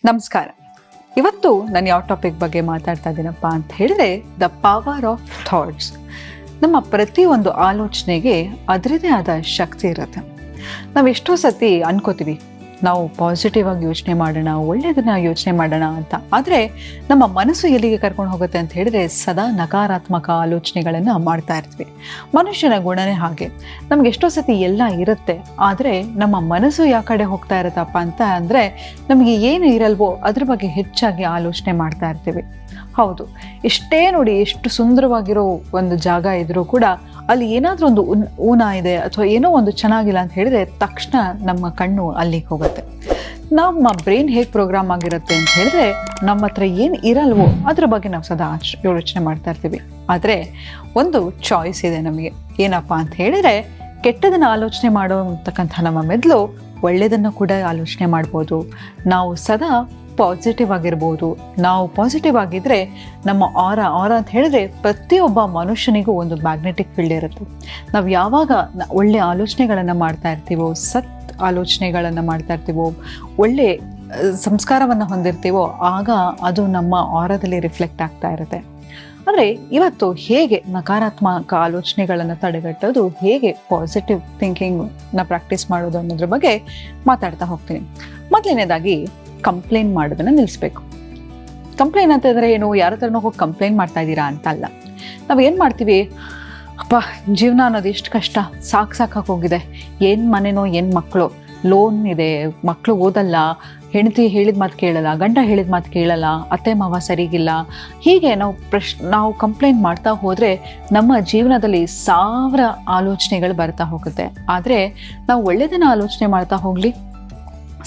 ನಮಸ್ಕಾರ. ಇವತ್ತು ನಾನು ಯಾವ ಟಾಪಿಕ್ ಬಗ್ಗೆ ಮಾತಾಡ್ತಾ ಇದ್ದೀನಪ್ಪ ಅಂತ ಹೇಳಿದ್ರೆ ದ ಪವರ್ ಆಫ್ ಥಾಟ್ಸ್. ನಮ್ಮ ಪ್ರತಿಯೊಂದು ಆಲೋಚನೆಗೆ ಅದರದೇ ಆದ ಶಕ್ತಿ ಇರುತ್ತೆ. ನಾವು ಎಷ್ಟೋ ಸತಿ ಅನ್ಕೋತೀವಿ ನಾವು ಪಾಸಿಟಿವ್ ಆಗಿ ಯೋಚನೆ ಮಾಡೋಣ, ಒಳ್ಳೆಯದನ್ನ ಯೋಚನೆ ಮಾಡೋಣ ಅಂತ. ಆದರೆ ನಮ್ಮ ಮನಸ್ಸು ಎಲ್ಲಿಗೆ ಕರ್ಕೊಂಡು ಹೋಗುತ್ತೆ ಅಂತ ಹೇಳಿದ್ರೆ ಸದಾ ನಕಾರಾತ್ಮಕ ಆಲೋಚನೆಗಳನ್ನು ಮಾಡ್ತಾ ಇರ್ತೀವಿ. ಮನುಷ್ಯನ ಗುಣನೇ ಹಾಗೆ. ನಮ್ಗೆ ಎಷ್ಟೋ ಸತಿ ಎಲ್ಲ ಇರುತ್ತೆ, ಆದರೆ ನಮ್ಮ ಮನಸ್ಸು ಯಾವ ಕಡೆ ಹೋಗ್ತಾ ಇರುತ್ತಪ್ಪ ಅಂತ ಅಂದರೆ ನಮಗೆ ಏನು ಇರಲ್ವೋ ಅದ್ರ ಬಗ್ಗೆ ಹೆಚ್ಚಾಗಿ ಆಲೋಚನೆ ಮಾಡ್ತಾ ಇರ್ತೀವಿ. ಹೌದು, ಎಷ್ಟೇ ನೋಡಿ ಎಷ್ಟು ಸುಂದರವಾಗಿರೋ ಒಂದು ಜಾಗ ಇದ್ರೂ ಕೂಡ ಅಲ್ಲಿ ಏನಾದರೂ ಒಂದು ಊನ ಇದೆ ಅಥವಾ ಏನೋ ಒಂದು ಚೆನ್ನಾಗಿಲ್ಲ ಅಂತ ಹೇಳಿದ್ರೆ ತಕ್ಷಣ ನಮ್ಮ ಕಣ್ಣು ಅಲ್ಲಿಗೆ ಹೋಗುತ್ತೆ. ನಮ್ಮ ಬ್ರೈನ್ ಹೇಗೆ ಪ್ರೋಗ್ರಾಮ್ ಆಗಿರುತ್ತೆ ಅಂತ ಹೇಳಿದ್ರೆ ನಮ್ಮ ಹತ್ರ ಏನು ಇರಲ್ವೋ ಅದ್ರ ಬಗ್ಗೆ ನಾವು ಸದಾ ಯೋಚನೆ ಮಾಡ್ತಾ ಇರ್ತೀವಿ. ಆದರೆ ಒಂದು ಚಾಯ್ಸ್ ಇದೆ ನಮಗೆ. ಏನಪ್ಪ ಅಂತ ಹೇಳಿದ್ರೆ ಕೆಟ್ಟದನ್ನು ಆಲೋಚನೆ ಮಾಡೋತಕ್ಕಂಥ ನಮ್ಮ ಮೆದುಳು ಒಳ್ಳೆಯದನ್ನು ಕೂಡ ಆಲೋಚನೆ ಮಾಡ್ಬೋದು. ನಾವು ಸದಾ ಪಾಸಿಟಿವ್ ಆಗಿರ್ಬೋದು. ನಾವು ಪಾಸಿಟಿವ್ ಆಗಿದ್ದರೆ ನಮ್ಮ ಆರ ಅಂತ ಹೇಳಿದ್ರೆ ಪ್ರತಿಯೊಬ್ಬ ಮನುಷ್ಯನಿಗೂ ಒಂದು ಮ್ಯಾಗ್ನೆಟಿಕ್ ಫೀಲ್ಡ್ ಇರುತ್ತೆ. ನಾವು ಯಾವಾಗ ಒಳ್ಳೆ ಆಲೋಚನೆಗಳನ್ನು ಮಾಡ್ತಾ ಇರ್ತೀವೋ, ಸತ್ ಆಲೋಚನೆಗಳನ್ನು ಮಾಡ್ತಾ ಇರ್ತೀವೋ, ಒಳ್ಳೆ ಸಂಸ್ಕಾರವನ್ನು ಹೊಂದಿರ್ತೀವೋ ಆಗ ಅದು ನಮ್ಮ ಆರದಲ್ಲಿ ರಿಫ್ಲೆಕ್ಟ್ ಆಗ್ತಾ ಇರುತ್ತೆ. ಆದರೆ ಇವತ್ತು ಹೇಗೆ ನಕಾರಾತ್ಮಕ ಆಲೋಚನೆಗಳನ್ನು ತಡೆಗಟ್ಟೋದು, ಹೇಗೆ ಪಾಸಿಟಿವ್ ಥಿಂಕಿಂಗ್ನ ಪ್ರಾಕ್ಟೀಸ್ ಮಾಡೋದು ಅನ್ನೋದ್ರ ಬಗ್ಗೆ ಮಾತಾಡ್ತಾ ಹೋಗ್ತೀನಿ. ಮೊದಲನೇದಾಗಿ ಕಂಪ್ಲೇಂಟ್ ಮಾಡೋದನ್ನು ನಿಲ್ಲಿಸ್ಬೇಕು. ಕಂಪ್ಲೇಂಟ್ ಅಂತಂದರೆ ಏನು, ಯಾರ ಹತ್ರನೂ ಹೋಗಿ ಕಂಪ್ಲೇಂಟ್ ಮಾಡ್ತಾ ಇದ್ದೀರಾ ಅಂತ ಅಲ್ಲ. ನಾವೇನು ಮಾಡ್ತೀವಿ, ಅಪ್ಪ ಜೀವನ ಅನ್ನೋದು ಎಷ್ಟು ಕಷ್ಟ, ಸಾಕಾಗಿ ಹೋಗಿದೆ, ಏನು ಮನೆನೋ ಏನು ಮಕ್ಕಳು, ಲೋನ್ ಇದೆ, ಮಕ್ಕಳು ಓದಲ್ಲ, ಹೆಂಡತಿ ಹೇಳಿದ ಮಾತು ಕೇಳಲ್ಲ, ಗಂಡ ಹೇಳಿದ ಮಾತು ಕೇಳಲ್ಲ, ಅತ್ತೆ ಮಾವ ಸರಿಗಿಲ್ಲ, ಹೀಗೆ ನಾವು ಕಂಪ್ಲೇಂಟ್ ಮಾಡ್ತಾ ಹೋದರೆ ನಮ್ಮ ಜೀವನದಲ್ಲಿ 1000 ಆಲೋಚನೆಗಳು ಬರ್ತಾ ಹೋಗುತ್ತೆ. ಆದರೆ ನಾವು ಒಳ್ಳೆಯದನ್ನು ಆಲೋಚನೆ ಮಾಡ್ತಾ ಹೋಗಲಿ,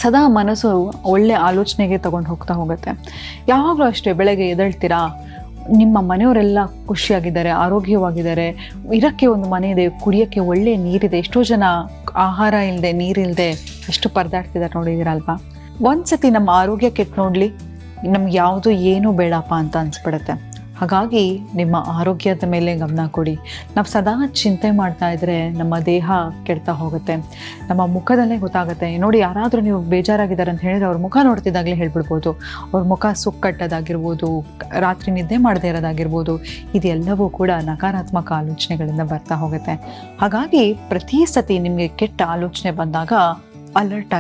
ಸದಾ ಮನಸ್ಸು ಒಳ್ಳೆ ಆಲೋಚನೆಗೆ ತಗೊಂಡು ಹೋಗ್ತಾ ಹೋಗುತ್ತೆ. ಯಾವಾಗಲೂ ಅಷ್ಟೇ, ಬೆಳಗ್ಗೆ ಎದ್ದೇಳ್ತೀರಾ, ನಿಮ್ಮ ಮನೆಯವರೆಲ್ಲ ಖುಷಿಯಾಗಿದ್ದಾರೆ, ಆರೋಗ್ಯವಾಗಿದ್ದಾರೆ, ಇರೋಕ್ಕೆ ಒಂದು ಮನೆ ಇದೆ, ಕುಡಿಯೋಕ್ಕೆ ಒಳ್ಳೆ ನೀರಿದೆ. ಎಷ್ಟೋ ಜನ ಆಹಾರ ಇಲ್ಲದೆ, ನೀರಿಲ್ಲದೆ ಎಷ್ಟು ಪರದಾಡ್ತಿದ್ದಾರೆ ನೋಡಿದ್ದೀರಲ್ವಾ. ಒಂದ್ಸತಿ ನಮ್ಮ ಆರೋಗ್ಯ ಕೆಟ್ಟು ನೋಡಲಿ, ನಮ್ಗೆ ಯಾವುದು ಏನೂ ಬೇಡಪ್ಪ ಅಂತ ಅನಿಸ್ಬಿಡುತ್ತೆ. ಹಾಗಾಗಿ ನಿಮ್ಮ ಆರೋಗ್ಯದ ಮೇಲೆ ಗಮನ ಕೊಡಿ. ನಾವು ಸದಾ ಚಿಂತೆ ಮಾಡ್ತಾ ಇದ್ದರೆ ನಮ್ಮ ದೇಹ ಕೆಡ್ತಾ ಹೋಗುತ್ತೆ. ನಮ್ಮ ಮುಖದಲ್ಲೇ ಗೊತ್ತಾಗುತ್ತೆ ನೋಡಿ. ಯಾರಾದರೂ ನೀವು ಬೇಜಾರಾಗಿದ್ದಾರೆ ಅಂತ ಹೇಳಿದ್ರೆ ಅವ್ರ ಮುಖ ನೋಡ್ತಿದ್ದಾಗಲೇ ಹೇಳ್ಬಿಡ್ಬೋದು. ಅವ್ರ ಮುಖ ಸುಕ್ಕಟ್ಟದಾಗಿರ್ಬೋದು, ರಾತ್ರಿ ನಿದ್ದೆ ಮಾಡದೇ ಇರೋದಾಗಿರ್ಬೋದು, ಇದೆಲ್ಲವೂ ಕೂಡ ನಕಾರಾತ್ಮಕ ಆಲೋಚನೆಗಳಿಂದ ಬರ್ತಾ ಹೋಗುತ್ತೆ. ಹಾಗಾಗಿ ಪ್ರತಿ ಸತಿ ನಿಮಗೆ ಕೆಟ್ಟ ಆಲೋಚನೆ ಬಂದಾಗ ಅಲರ್ಟ್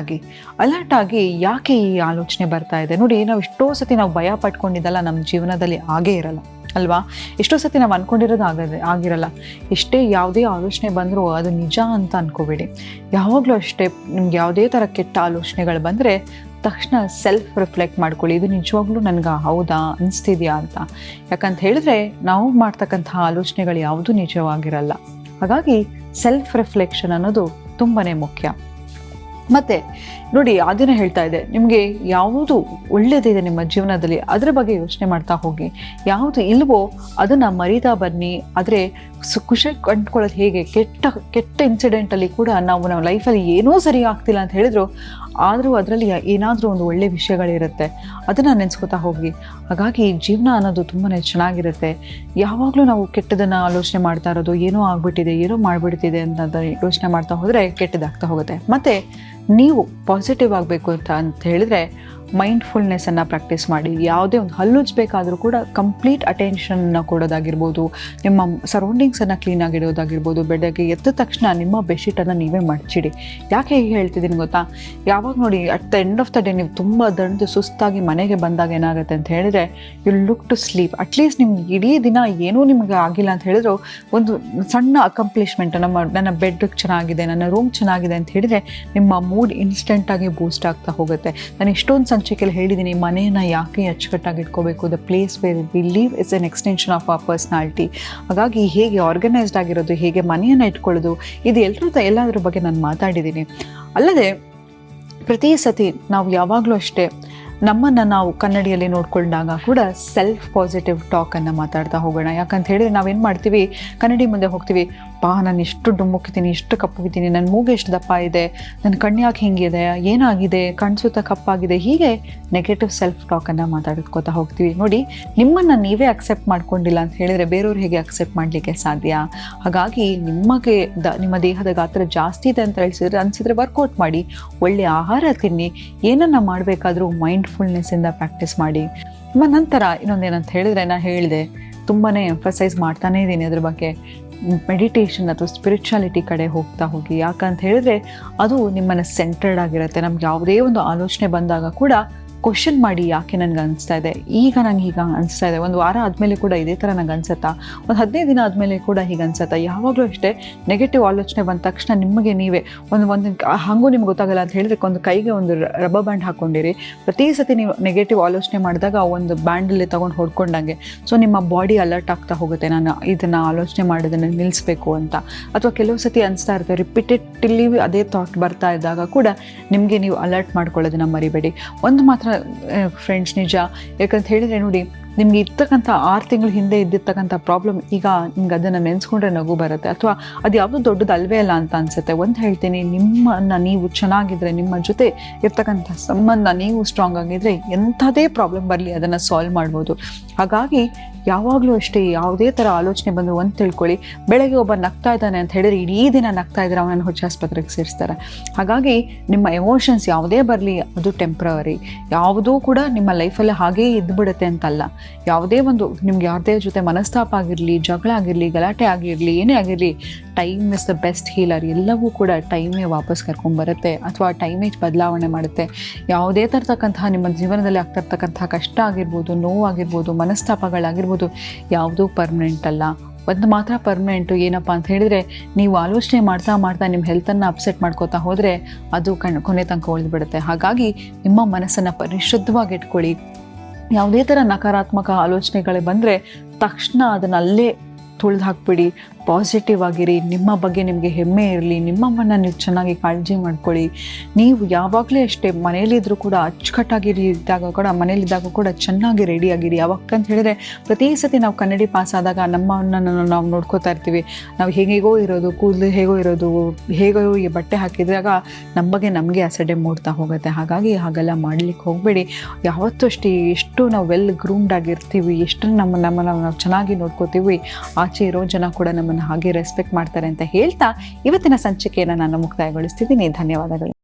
ಆಗಿ ಯಾಕೆ ಈ ಆಲೋಚನೆ ಬರ್ತಾ ಇದೆ. ನೋಡಿ, ನಾವು ಎಷ್ಟೋ ಸತಿ ನಾವು ಭಯ ಪಟ್ಕೊಂಡಿದ್ದಲ್ಲ ನಮ್ಮ ಜೀವನದಲ್ಲಿ ಆಗೇ ಇರಲ್ಲ ಅಲ್ವಾ. ಎಷ್ಟೋ ಸತಿ ನಾವು ಅಂದ್ಕೊಂಡಿರೋದು ಆಗಿರಲ್ಲ. ಎಷ್ಟೇ ಯಾವುದೇ ಆಲೋಚನೆ ಬಂದರೂ ಅದು ನಿಜ ಅಂತ ಅಂದ್ಕೋಬೇಡಿ. ಯಾವಾಗಲೂ ಅಷ್ಟೇ, ನಿಮ್ಗೆ ಯಾವುದೇ ಥರ ಕೆಟ್ಟ ಆಲೋಚನೆಗಳು ಬಂದರೆ ತಕ್ಷಣ ಸೆಲ್ಫ್ ರಿಫ್ಲೆಕ್ಟ್ ಮಾಡ್ಕೊಳ್ಳಿ, ಇದು ನಿಜವಾಗ್ಲೂ ನನಗೆ ಹೌದಾ ಅನಿಸ್ತಿದೆಯಾ ಅಂತ. ಯಾಕಂತ ಹೇಳಿದ್ರೆ ನಾವು ಮಾಡ್ತಕ್ಕಂಥ ಆಲೋಚನೆಗಳು ಯಾವುದೂ ನಿಜವಾಗಿರಲ್ಲ. ಹಾಗಾಗಿ ಸೆಲ್ಫ್ ರಿಫ್ಲೆಕ್ಷನ್ ಅನ್ನೋದು ತುಂಬಾ ಮುಖ್ಯ. ಮತ್ತು ನೋಡಿ, ಅದನ್ನು ಹೇಳ್ತಾ ಇದೆ, ನಿಮಗೆ ಯಾವುದು ಒಳ್ಳೆಯದಿದೆ ನಿಮ್ಮ ಜೀವನದಲ್ಲಿ ಅದರ ಬಗ್ಗೆ ಯೋಚನೆ ಮಾಡ್ತಾ ಹೋಗಿ. ಯಾವುದು ಇಲ್ವೋ ಅದನ್ನು ಮರೀತಾ ಬನ್ನಿ. ಆದರೆ ಖುಷಿ ಕಂಡ್ಕೊಳ್ಳೋದು ಹೇಗೆ, ಕೆಟ್ಟ ಇನ್ಸಿಡೆಂಟಲ್ಲಿ ಕೂಡ ನಾವು ಲೈಫಲ್ಲಿ ಏನೂ ಸರಿ ಆಗ್ತಿಲ್ಲ ಅಂತ ಹೇಳಿದ್ರು ಆದರೂ ಅದರಲ್ಲಿ ಏನಾದರೂ ಒಂದು ಒಳ್ಳೆ ವಿಷಯಗಳಿರುತ್ತೆ, ಅದನ್ನು ನೆನೆಸ್ಕೊತಾ ಹೋಗಿ. ಹಾಗಾಗಿ ಜೀವನ ಅನ್ನೋದು ತುಂಬಾ ಚೆನ್ನಾಗಿರುತ್ತೆ. ಯಾವಾಗಲೂ ನಾವು ಕೆಟ್ಟದನ್ನು ಆಲೋಚನೆ ಮಾಡ್ತಾ ಇರೋದು, ಏನೋ ಆಗ್ಬಿಟ್ಟಿದೆ, ಏನೋ ಮಾಡಿಬಿಡ್ತಿದೆ ಅಂತ ಯೋಚನೆ ಮಾಡ್ತಾ ಹೋದರೆ ಕೆಟ್ಟದಾಗ್ತಾ ಹೋಗುತ್ತೆ. ಮತ್ತು ನೀವು ಪಾಸಿಟಿವ್ ಆಗಬೇಕು ಅಂತ ಹೇಳಿದ್ರೆ ಮೈಂಡ್ಫುಲ್ನೆಸ್ಸನ್ನು ಪ್ರಾಕ್ಟೀಸ್ ಮಾಡಿ. ಯಾವುದೇ ಒಂದು ಹಲ್ಲುಜ್ಬೇಕಾದ್ರೂ ಕೂಡ ಕಂಪ್ಲೀಟ್ ಅಟೆನ್ಷನ್ನ ಕೊಡೋದಾಗಿರ್ಬೋದು, ನಿಮ್ಮ ಸರೌಂಡಿಂಗ್ಸನ್ನು ಕ್ಲೀನಾಗಿಡೋದಾಗಿರ್ಬೋದು. ಬೆಳಗ್ಗೆ ಎದ್ದ ತಕ್ಷಣ ನಿಮ್ಮ ಬೆಡ್ಶೀಟನ್ನು ನೀವೇ ಮಡಚಿಡಿ. ಯಾಕೆ ಹೀಗೆ ಹೇಳ್ತಿದ್ದೀನಿ ಗೊತ್ತಾ, ಯಾವಾಗ ನೋಡಿ at the end of the day ನೀವು ತುಂಬ ದಣಿದು ಸುಸ್ತಾಗಿ ಮನೆಗೆ ಬಂದಾಗ ಏನಾಗುತ್ತೆ ಅಂತ ಹೇಳಿದ್ರೆ you look to sleep. At least ನಿಮ್ಗೆ ಇಡೀ ದಿನ ಏನೂ ನಿಮಗೆ ಆಗಿಲ್ಲ ಅಂತ ಹೇಳಿದ್ರು ಒಂದು ಸಣ್ಣ ಅಕಂಪ್ಲಿಷ್ಮೆಂಟ್, ನನ್ನ ಬೆಡ್ ಚೆನ್ನಾಗಿದೆ, ನನ್ನ ರೂಮ್ ಚೆನ್ನಾಗಿದೆ ಅಂತ ಹೇಳಿದರೆ ನಿಮ್ಮ ಮೂಡ್ ಇನ್ಸ್ಟೆಂಟಾಗಿ ಬೂಸ್ಟ್ ಆಗ್ತಾ ಹೋಗುತ್ತೆ. ನಾನು ಎಷ್ಟೊಂದು ಸಂಚಿಕೆಯಲ್ಲಿ ಹೇಳಿದ್ದೀನಿ, ಮನೆಯನ್ನು ಯಾಕೆ ಅಚ್ಚುಕಟ್ಟಾಗಿ ಇಟ್ಕೋಬೇಕು. The place where we live is an extension of our personality. ಹಾಗಾಗಿ ಹೇಗೆ ಆರ್ಗನೈಸ್ಡ್ ಆಗಿರೋದು, ಹೇಗೆ ಮನೆಯನ್ನು ಇಟ್ಕೊಳ್ಳೋದು, ಇದು ಎಲ್ಲದ್ರ ಬಗ್ಗೆ ನಾನು ಮಾತಾಡಿದ್ದೀನಿ. ಅಲ್ಲದೆ ಪ್ರತಿ ಸತಿ ನಾವು ಯಾವಾಗಲೂ ಅಷ್ಟೇ ನಮ್ಮನ್ನು ನಾವು ಕನ್ನಡಿಯಲ್ಲಿ ನೋಡ್ಕೊಂಡಾಗ ಕೂಡ ಸೆಲ್ಫ್ ಪಾಸಿಟಿವ್ ಟಾಕನ್ನು ಮಾತಾಡ್ತಾ ಹೋಗೋಣ. ಯಾಕಂತ ಹೇಳಿದ್ರೆ ನಾವೇನು ಮಾಡ್ತೀವಿ, ಕನ್ನಡಿ ಮುಂದೆ ಹೋಗ್ತೀವಿ, ನಾನು ಎಷ್ಟು ಡುಮ್ಮುಕ್ಕಿದ್ದೀನಿ, ಎಷ್ಟು ಕಪ್ಪುಗಿದ್ದೀನಿ, ನನ್ನ ಮೂಗು ಎಷ್ಟು ದಪ್ಪ ಇದೆ, ನನ್ನ ಕಣ್ಣು ಯಾಕೆ ಹಿಂಗಿದೆ, ಏನಾಗಿದೆ, ಕಣ್ಸುತ್ತ ಕಪ್ಪಾಗಿದೆ, ಹೀಗೆ ನೆಗೆಟಿವ್ ಸೆಲ್ಫ್ ಟಾಕನ್ನು ಮಾತಾಡ್ಕೋತಾ ಹೋಗ್ತೀವಿ. ನೋಡಿ, ನಿಮ್ಮನ್ನು ನೀವೇ ಅಕ್ಸೆಪ್ಟ್ ಮಾಡ್ಕೊಂಡಿಲ್ಲ ಅಂತ ಹೇಳಿದರೆ ಬೇರೆಯವ್ರು ಹೇಗೆ ಅಕ್ಸೆಪ್ಟ್ ಮಾಡಲಿಕ್ಕೆ ಸಾಧ್ಯ. ಹಾಗಾಗಿ ನಿಮಗೆ ನಿಮ್ಮ ದೇಹದ ಗಾತ್ರ ಜಾಸ್ತಿ ಇದೆ ಅಂತ ಅನಿಸಿದ್ರೆ ವರ್ಕೌಟ್ ಮಾಡಿ, ಒಳ್ಳೆಯ ಆಹಾರ ತಿನ್ನಿ, ಏನನ್ನು ಮಾಡಬೇಕಾದ್ರೂ ಮೈಂಡ್ ಮೈಂಡ್ಫುಲ್ನೆಸ್ಸಿಂದ ಪ್ರಾಕ್ಟೀಸ್ ಮಾಡಿ. ನಂತರ ಇನ್ನೊಂದೇನಂತ ಹೇಳಿದ್ರೆ, ನಾನು ಹೇಳಿದೆ ತುಂಬಾ ಎಂಫಸೈಸ್ ಮಾಡ್ತಾನೇ ಇದ್ದೀನಿ ಅದ್ರ ಬಗ್ಗೆ, ಮೆಡಿಟೇಷನ್ ಅಥವಾ ಸ್ಪಿರಿಚುಯಾಲಿಟಿ ಕಡೆ ಹೋಗ್ತಾ ಹೋಗಿ. ಯಾಕಂತ ಹೇಳಿದ್ರೆ ಅದು ನಿಮ್ಮನ್ನು ಸೆಂಟರ್ಡ್ ಆಗಿರುತ್ತೆ. ನಮ್ಗೆ ಯಾವುದೇ ಒಂದು ಆಲೋಚನೆ ಬಂದಾಗ ಕೂಡ ಕ್ವಶನ್ ಮಾಡಿ, ಯಾಕೆ ನನಗೆ ಅನಿಸ್ತಾ ಇದೆ, ಈಗ ನಂಗೆ ಹೀಗೆ ಅನಿಸ್ತಾ ಇದೆ, ಒಂದು ವಾರ ಆದಮೇಲೆ ಕೂಡ ಇದೇ ಥರ ನಂಗೆ ಅನ್ಸತ್ತಾ, ಒಂದು 15 ದಿನ ಆದಮೇಲೆ ಕೂಡ ಹೀಗೆ ಅನ್ಸತ್ತಾ. ಯಾವಾಗಲೂ ಅಷ್ಟೇ ನೆಗೆಟಿವ್ ಆಲೋಚನೆ ಬಂದ ತಕ್ಷಣ ನಿಮಗೆ ನೀವೇ ಒಂದು ಹಾಗೂ ನಿಮ್ಗೆ ಗೊತ್ತಾಗಲ್ಲ ಅಂತ ಹೇಳಿದ್ರೆ ಒಂದು ಕೈಗೆ ಒಂದು ರಬ್ಬರ್ ಬ್ಯಾಂಡ್ ಹಾಕ್ಕೊಂಡಿರಿ. ಪ್ರತಿ ಸತಿ ನೀವು ನೆಗೆಟಿವ್ ಆಲೋಚನೆ ಮಾಡಿದಾಗ ಒಂದು ಬ್ಯಾಂಡಲ್ಲಿ ತೊಗೊಂಡು ಹೊಡ್ಕೊಂಡಂಗೆ, ಸೊ ನಿಮ್ಮ ಬಾಡಿ ಅಲರ್ಟ್ ಆಗ್ತಾ ಹೋಗುತ್ತೆ, ನಾನು ಇದನ್ನು ಆಲೋಚನೆ ಮಾಡೋದನ್ನು ನಿಲ್ಲಿಸಬೇಕು ಅಂತ. ಅಥವಾ ಕೆಲವು ಸತಿ ಅನಿಸ್ತಾ ಇರ್ತವೆ, ರಿಪೀಟೆಡ್ಲಿ ಅದೇ ಥಾಟ್ ಬರ್ತಾ ಇದ್ದಾಗ ಕೂಡ ನಿಮಗೆ ನೀವು ಅಲರ್ಟ್ ಮಾಡ್ಕೊಳ್ಳೋದನ್ನ ಮರಿಬೇಡಿ. ಒಂದು ಮಾತ್ರ ಫ್ರೆಂಡ್ಸ್ ನಿಜ, ಯಾಕಂತ ಹೇಳಿದರೆ ನೋಡಿ, ನಿಮ್ಗೆ ಇರ್ತಕ್ಕಂಥ 6 ತಿಂಗಳ ಹಿಂದೆ ಇದ್ದಿರ್ತಕ್ಕಂಥ ಪ್ರಾಬ್ಲಮ್ ಈಗ ನಿಮ್ಗೆ ಅದನ್ನು ನೆನೆಸ್ಕೊಂಡ್ರೆ ನಗು ಬರುತ್ತೆ, ಅಥವಾ ಅದು ಯಾವುದು ದೊಡ್ಡದು ಅಲ್ವೇ ಅಲ್ಲ ಅಂತ ಅನಿಸುತ್ತೆ. ಒಂದು ಹೇಳ್ತೀನಿ, ನಿಮ್ಮನ್ನು ನೀವು ಚೆನ್ನಾಗಿದ್ರೆ, ನಿಮ್ಮ ಜೊತೆ ಇರ್ತಕ್ಕಂಥ ಸಂಬಂಧ ನೀವು ಸ್ಟ್ರಾಂಗ್ ಆಗಿದ್ರೆ, ಎಂಥದೇ ಪ್ರಾಬ್ಲಮ್ ಬರಲಿ ಅದನ್ನು ಸಾಲ್ವ್ ಮಾಡ್ಬೋದು. ಹಾಗಾಗಿ ಯಾವಾಗಲೂ ಅಷ್ಟೇ, ಯಾವುದೇ ಥರ ಆಲೋಚನೆ ಬಂದು ಒಂದು ತಿಳ್ಕೊಳ್ಳಿ, ಬೆಳಗ್ಗೆ ಒಬ್ಬ ನಗ್ತಾ ಇದ್ದಾನೆ ಅಂತ ಹೇಳಿದ್ರೆ ಇಡೀ ದಿನ ನಗ್ತಾ ಇದ್ರೆ ಅವನನ್ನು ಹುಚ್ಚಾಸ್ಪತ್ರೆಗೆ ಸೇರಿಸ್ತಾರೆ. ಹಾಗಾಗಿ ನಿಮ್ಮ ಎಮೋಷನ್ಸ್ ಯಾವುದೇ ಬರಲಿ ಅದು ಟೆಂಪ್ರವರಿ, ಯಾವುದೂ ಕೂಡ ನಿಮ್ಮ ಲೈಫಲ್ಲಿ ಹಾಗೇ ಇದ್ದುಬಿಡುತ್ತೆ ಅಂತಲ್ಲ. ಯಾವುದೇ ಒಂದು ನಿಮ್ಗೆ ಯಾವುದೇ ಜೊತೆ ಮನಸ್ತಾಪ ಆಗಿರಲಿ, ಜಗಳ ಆಗಿರಲಿ, ಗಲಾಟೆ ಆಗಿರಲಿ, ಏನೇ ಆಗಿರಲಿ, time is the best healer. ಎಲ್ಲವೂ ಕೂಡ ಟೈಮೇ ವಾಪಸ್ ಕರ್ಕೊಂಡ್ಬರುತ್ತೆ, ಅಥವಾ ಟೈಮೇ ಬದಲಾವಣೆ ಮಾಡುತ್ತೆ. ಯಾವುದೇ ತರತಕ್ಕಂತಹ ನಿಮ್ಮ ಜೀವನದಲ್ಲಿ ಆಗ್ತಿರ್ತಕ್ಕಂತಹ ಕಷ್ಟ ಆಗಿರ್ಬೋದು, ನೋವಾಗಿರ್ಬೋದು, ಮನಸ್ತಾಪಗಳಾಗಿರ್ಬೋದು, ಯಾವುದೂ ಪರ್ಮನೆಂಟ್ ಅಲ್ಲ. ಒಂದು ಮಾತ್ರ ಪರ್ಮನೆಂಟು, ಏನಪ್ಪ ಅಂತ ಹೇಳಿದರೆ, ನೀವು ಆಲೋಚನೆ ಮಾಡ್ತಾ ಮಾಡ್ತಾ ನಿಮ್ಮ ಹೆಲ್ತನ್ನು ಅಪ್ಸೆಟ್ ಮಾಡ್ಕೋತಾ ಹೋದರೆ ಅದು ಕೊನೆ ತನಕ ಉಳಿದ್ಬಿಡುತ್ತೆ. ಹಾಗಾಗಿ ನಿಮ್ಮ ಮನಸ್ಸನ್ನು ಪರಿಶುದ್ಧವಾಗಿ ಇಟ್ಕೊಳ್ಳಿ. ಯಾವುದೇ ಥರ ನಕಾರಾತ್ಮಕ ಆಲೋಚನೆಗಳು ಬಂದರೆ ತಕ್ಷಣ ಅದನ್ನು ಅಲ್ಲೇ ತುಳಿದು ಹಾಕ್ಬಿಡಿ. ಪಾಸಿಟಿವ್ ಆಗಿರಿ, ನಿಮ್ಮ ಬಗ್ಗೆ ನಿಮಗೆ ಹೆಮ್ಮೆ ಇರಲಿ, ನಿಮ್ಮಮ್ಮನ್ನು ನೀವು ಚೆನ್ನಾಗಿ ಕಾಳಜಿ ಮಾಡ್ಕೊಳ್ಳಿ. ನೀವು ಯಾವಾಗಲೇ ಅಷ್ಟೇ ಮನೇಲಿದ್ದರೂ ಕೂಡ ಅಚ್ಚುಕಟ್ಟಾಗಿರಿ, ಮನೇಲಿದ್ದಾಗ ಕೂಡ ಚೆನ್ನಾಗಿ ರೆಡಿಯಾಗಿರಿ. ಯಾವಾಗಂತ ಹೇಳಿದರೆ, ಪ್ರತಿ ಸತಿ ನಾವು ಕನ್ನಡಿ ಪಾಸ್ ಆದಾಗ ನಮ್ಮನ್ನು ನಾವು ನೋಡ್ಕೋತಾ ಇರ್ತೀವಿ. ನಾವು ಹೇಗೋ ಇರೋದು, ಕೂದಲು ಹೇಗೋ ಇರೋದು, ಹೇಗೋ ಈ ಬಟ್ಟೆ ಹಾಕಿದಾಗ ನಮ್ಮ ಬಗ್ಗೆ ನಮಗೆ ಅಸಡ್ಡೆ ಮೂಡ್ತಾ ಹೋಗುತ್ತೆ. ಹಾಗಾಗಿ ಹಾಗೆಲ್ಲ ಮಾಡಲಿಕ್ಕೆ ಹೋಗಬೇಡಿ. ಯಾವತ್ತೂ ಅಷ್ಟೇ, ಎಷ್ಟು ನಾವು ವೆಲ್ ಗ್ರೂಮ್ಡ್ ಆಗಿರ್ತೀವಿ, ಎಷ್ಟು ನಮ್ಮನ್ನು ನಾವು ಚೆನ್ನಾಗಿ ನೋಡ್ಕೋತೀವಿ, ಆಚೆ ಇರೋ ಜನ ಕೂಡ ನಮ್ಮನ್ನು ಹಾಗೆ ರೆಸ್ಪೆಕ್ಟ್ ಮಾಡ್ತಾರೆ ಅಂತ ಹೇಳ್ತಾ ಇವತ್ತಿನ ಸಂಚಿಕೆಯನ್ನು ನಾನು ಮುಕ್ತಾಯಗೊಳಿಸ್ತಿದ್ದೀನಿ. ಧನ್ಯವಾದಗಳು.